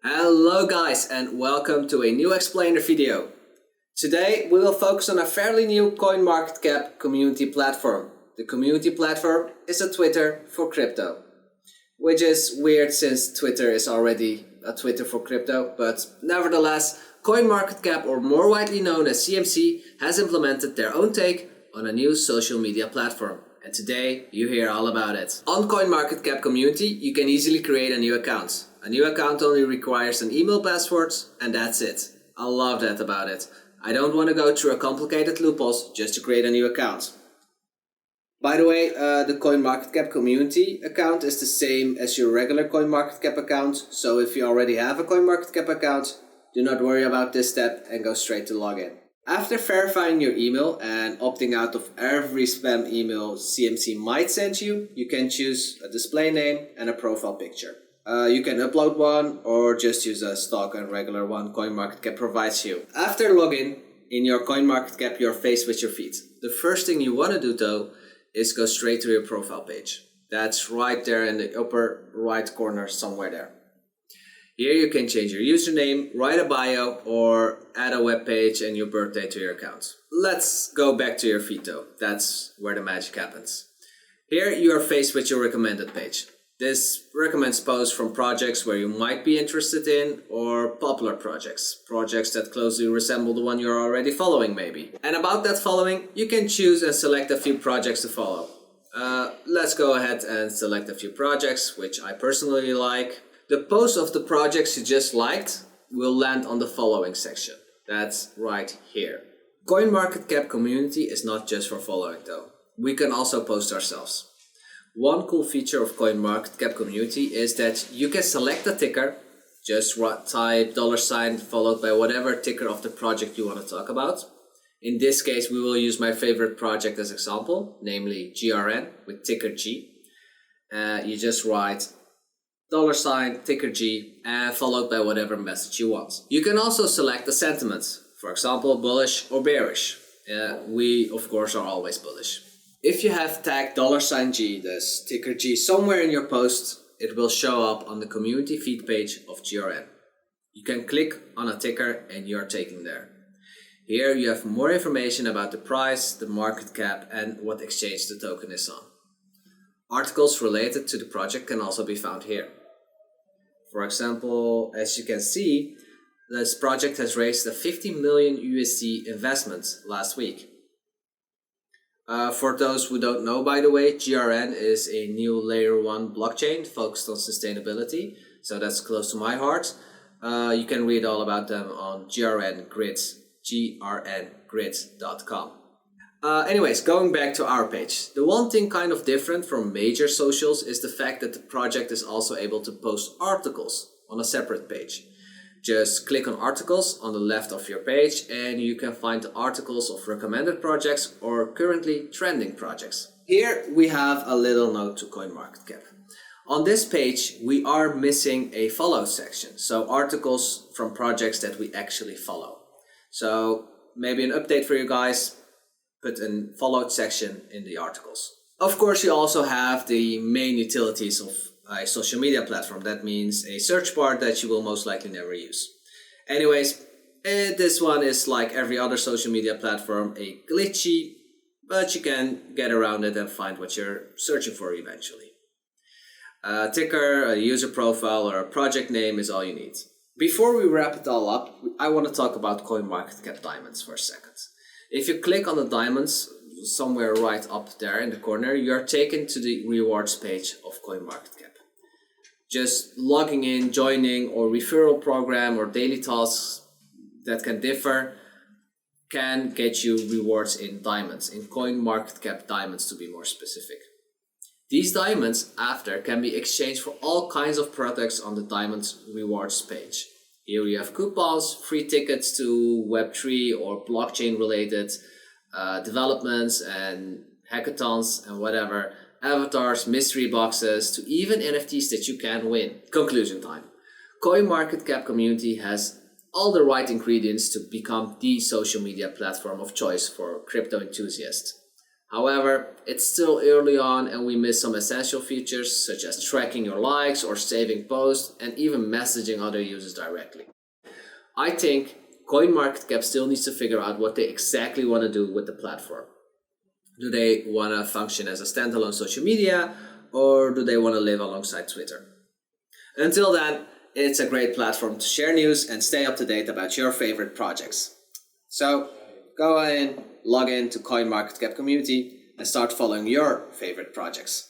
Hello guys and welcome to a new explainer video. Today we will focus on a fairly new CoinMarketCap community platform. The community platform is a Twitter for crypto, which is weird since Twitter is already a Twitter for crypto, but nevertheless, CoinMarketCap, or more widely known as CMC, has implemented their own take on a new social media platform. And today you hear all about it. On CoinMarketCap community, you can easily create a new account. A new account only requires an email password and that's it. I love that about it. I don't want to go through a complicated loopholes just to create a new account. By the way, the CoinMarketCap community account is the same as your regular CoinMarketCap account. So if you already have a CoinMarketCap account, do not worry about this step and go straight to login. After verifying your email and opting out of every spam email CMC might send you, you can choose a display name and a profile picture. You can upload one or just use a stock and regular one CoinMarketCap provides you. After login in your CoinMarketCap, you're faced with your feed. The first thing you want to do though is go straight to your profile page. That's right there in the upper right corner somewhere there. Here you can change your username, write a bio, or add a web page and your birthday to your account. Let's go back to your feed though. That's where the magic happens. Here you are faced with your recommended page. This recommends posts from projects where you might be interested in or popular projects that closely resemble the one you're already following maybe. And about that following, you can choose and select a few projects to follow. Let's go ahead and select a few projects which I personally like. The post of the projects you just liked will land on the following section. That's right here. CoinMarketCap community is not just for following though. We can also post ourselves. One cool feature of CoinMarketCap community is that you can select a ticker, just type $ followed by whatever ticker of the project you want to talk about. In this case, we will use my favorite project as example, namely GRN with ticker G. You just write $ ticker G and followed by whatever message you want. You can also select the sentiment, for example bullish or bearish. We of course are always bullish. If you have tagged $G, this ticker G, somewhere in your post, it will show up on the community feed page of GRN. You can click on a ticker and you're taken there. Here you have more information about the price, the market cap, and what exchange the token is on. Articles related to the project can also be found here. For example, as you can see, this project has raised a 50 million USD investment last week. For those who don't know, by the way, GRN is a new layer 1 blockchain focused on sustainability, so that's close to my heart. You can read all about them on GRN Grids, grngrids.com. Anyways, going back to our page. The one thing kind of different from major socials is the fact that the project is also able to post articles on a separate page. Just click on articles on the left of your page and you can find the articles of recommended projects or currently trending projects. Here we have a little note to CoinMarketCap. On this page we are missing a follow section, so articles from projects that we actually follow. So maybe an update for you guys. Put a followed section in the articles. Of course, you also have the main utilities of a social media platform. That means a search bar that you will most likely never use. Anyways, this one is like every other social media platform, a glitchy, but you can get around it and find what you're searching for eventually. A ticker, a user profile, or a project name is all you need. Before we wrap it all up, I want to talk about CoinMarketCap Diamonds for a second. If you click on the diamonds somewhere right up there in the corner, you are taken to the rewards page of CoinMarketCap. Just logging in, joining, or referral program or daily tasks that can differ can get you rewards in diamonds, in CoinMarketCap diamonds to be more specific. These diamonds after can be exchanged for all kinds of products on the diamonds rewards page. Here we have coupons, free tickets to Web3 or blockchain related developments and hackathons and whatever, avatars, mystery boxes, to even NFTs that you can win. Conclusion time. CoinMarketCap community has all the right ingredients to become the social media platform of choice for crypto enthusiasts. However, it's still early on and we miss some essential features such as tracking your likes or saving posts and even messaging other users directly. I think CoinMarketCap still needs to figure out what they exactly want to do with the platform. Do they want to function as a standalone social media, or do they want to live alongside Twitter? Until then, it's a great platform to share news and stay up to date about your favorite projects. So go in, log in to CoinMarketCap community and start following your favorite projects.